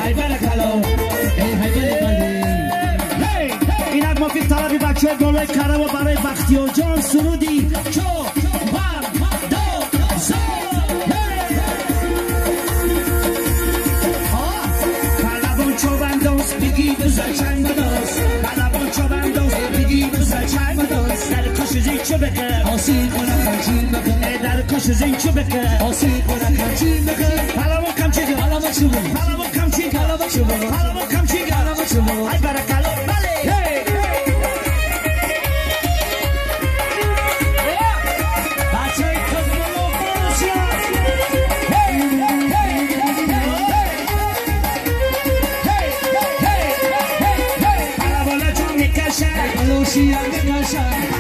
های برکلا های برکلا اینک ما فیلم طلبی بچه گلوی کرم و برای بختیار جان سرودی چو بر دو زا پلوان چو بنداز بگی بزر چنگ بداز پلوان چو بنداز بگی بزر چنگ بداز در کش زی چو بکر آسیب و نکنچین بکر در کش زی چو بکر آسیب و نکنچین بکر پلوان کم چیگه پلوان چو بکر پلوان کم چیگه پلوان چو بکر پلوان کم چیگه پلوان چو بکر ای برکلا بله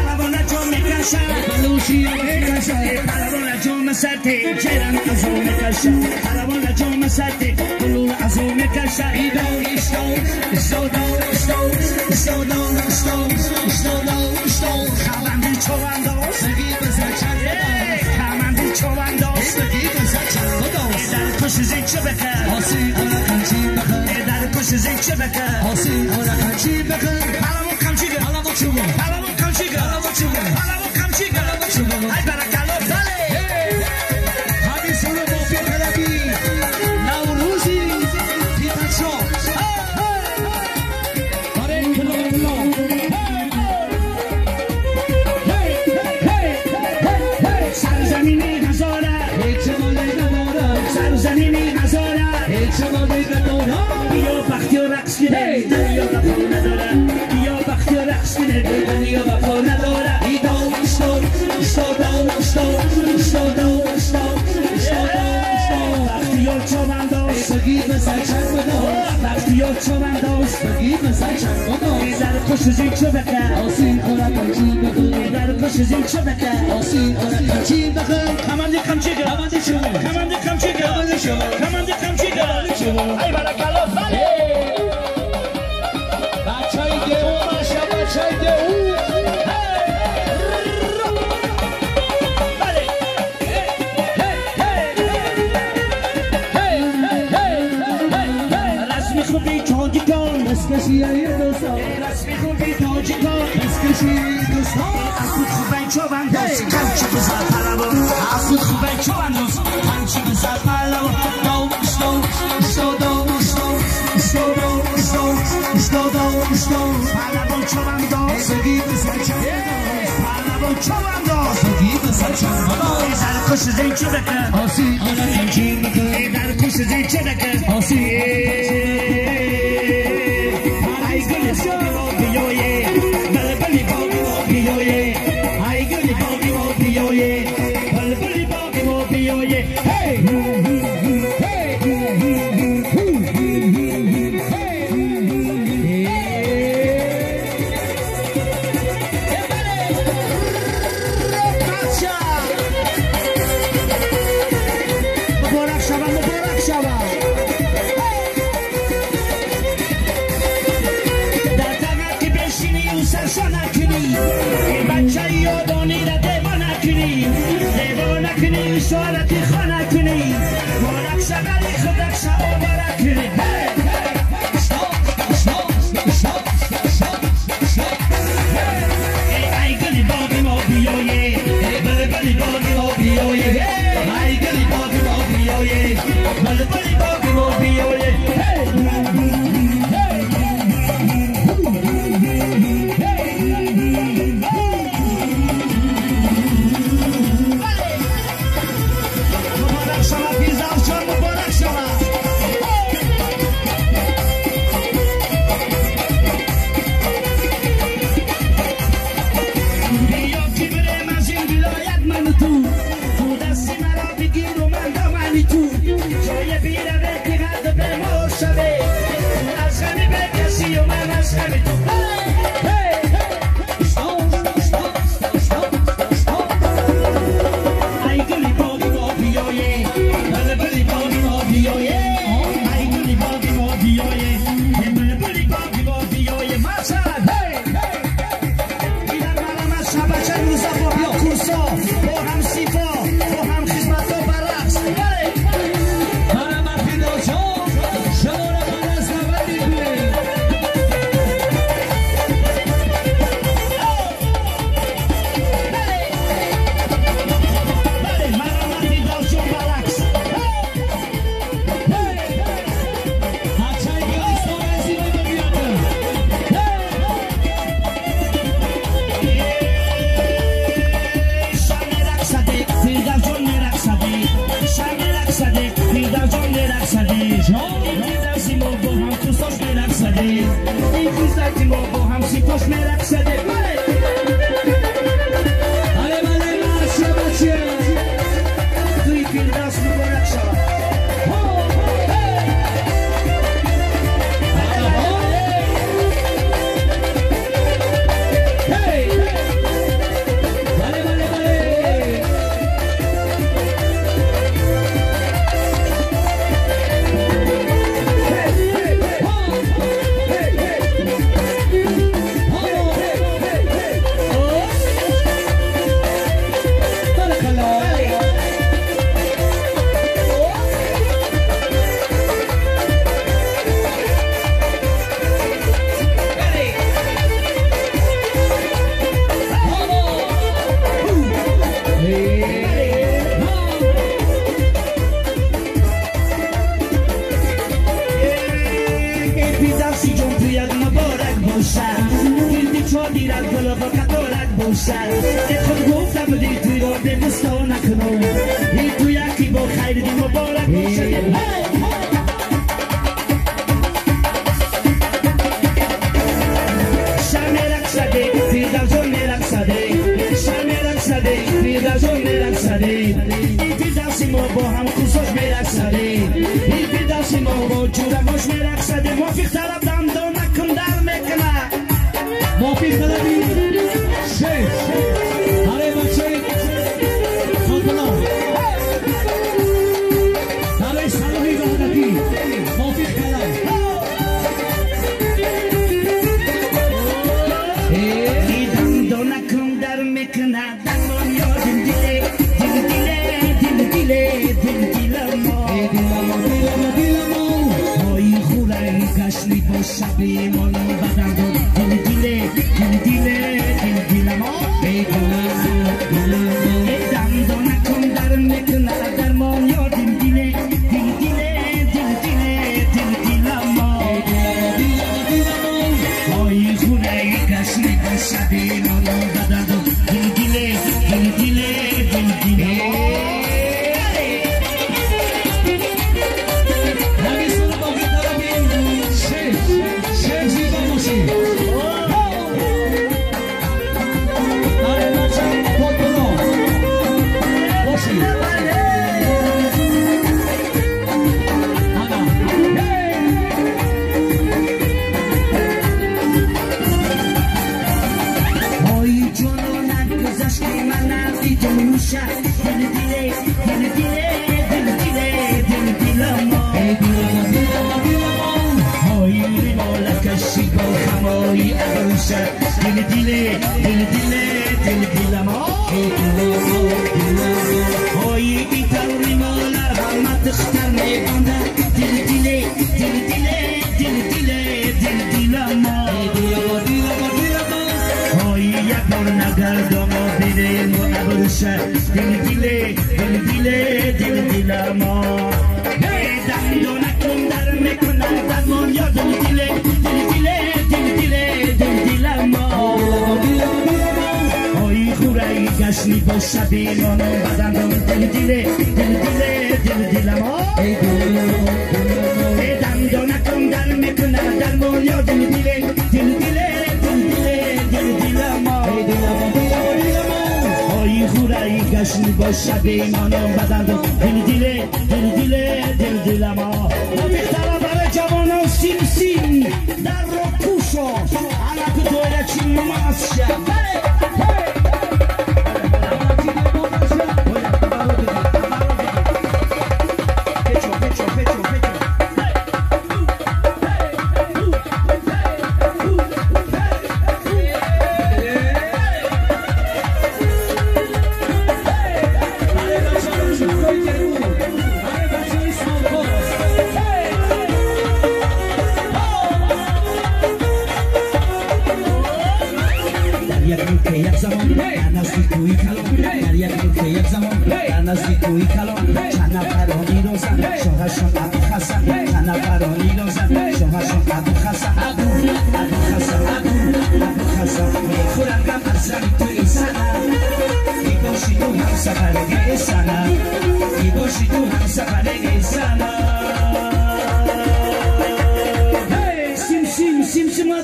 پلوانا جو میکشن پلوانا جو مسته جرن ازو میکشن پلوانا جو مسته قلول ازو میکشن اشتو خواندی چوانداز خواندی چوانداز در کش زی چه بکر در کش زی چه بکر پلوان کم چیگه پلوان کم چیگه پلوان کم چیگه ای برکلا بله همین سورو مافیا طلبی نوروزی پیتنشا آره سرزمینی هزاره سرزمینی هزاره بیا بختی و رقص کنه دنیا وفا نداره بیا بختی و رقص کنه دنیا وفا نداره بختیار چوبنداز بختیار چوبنداز در کش زی چو بکر در کش زی چو بکر کماندی کم چیگه کماندی کم چیگه ای برکلا بله بچهای گهو باشه بچهای گهو رسمی خوبی تاجیکان اسکشی دوستان رسمی خوبی تاجیکان اسکشی دوستان افود خوبی چوبنداز کمچی بزر پلوان افود خوبی چوبنداز کمچی بزر پلوان پلوان چوبنداز پلوان چوبنداز در کش زی چه بکر در کش زی چه بکر ای گلی بیایه بلبلی بیایه ای گلی بیایه بلبلی بیایه شارتی خانه کنی مارک شغلی خودک شما بارک کنی ای گلی باقی ما بیایه بلبلی باقی ما بیایه ای گلی باقی ما بیایه بلبلی باقی ما بیایه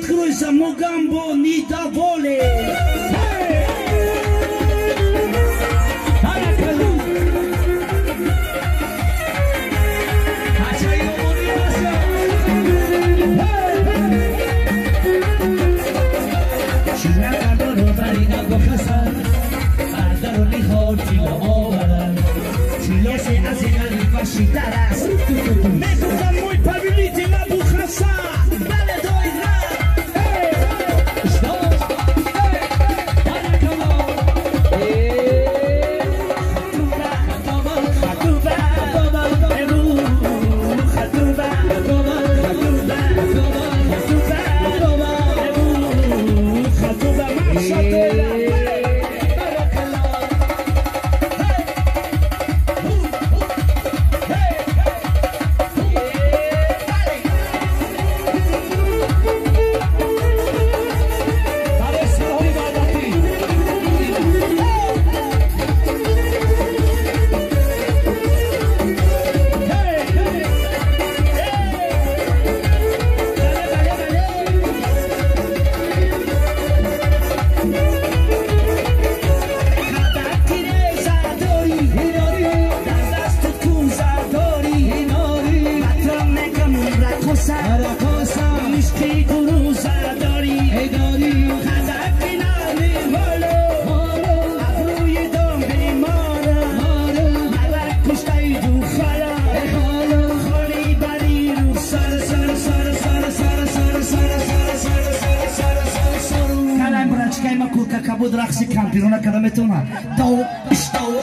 Cruza, Mogambo, Nida Vole. Me gusta muy pability la bujasa. Dale, doy ra. Stop. Para como. Khatuba. Ebu. Khatuba. Ebu. Khatuba. Mashallah. Acabou de raqsi campirona cada metona. Então, estou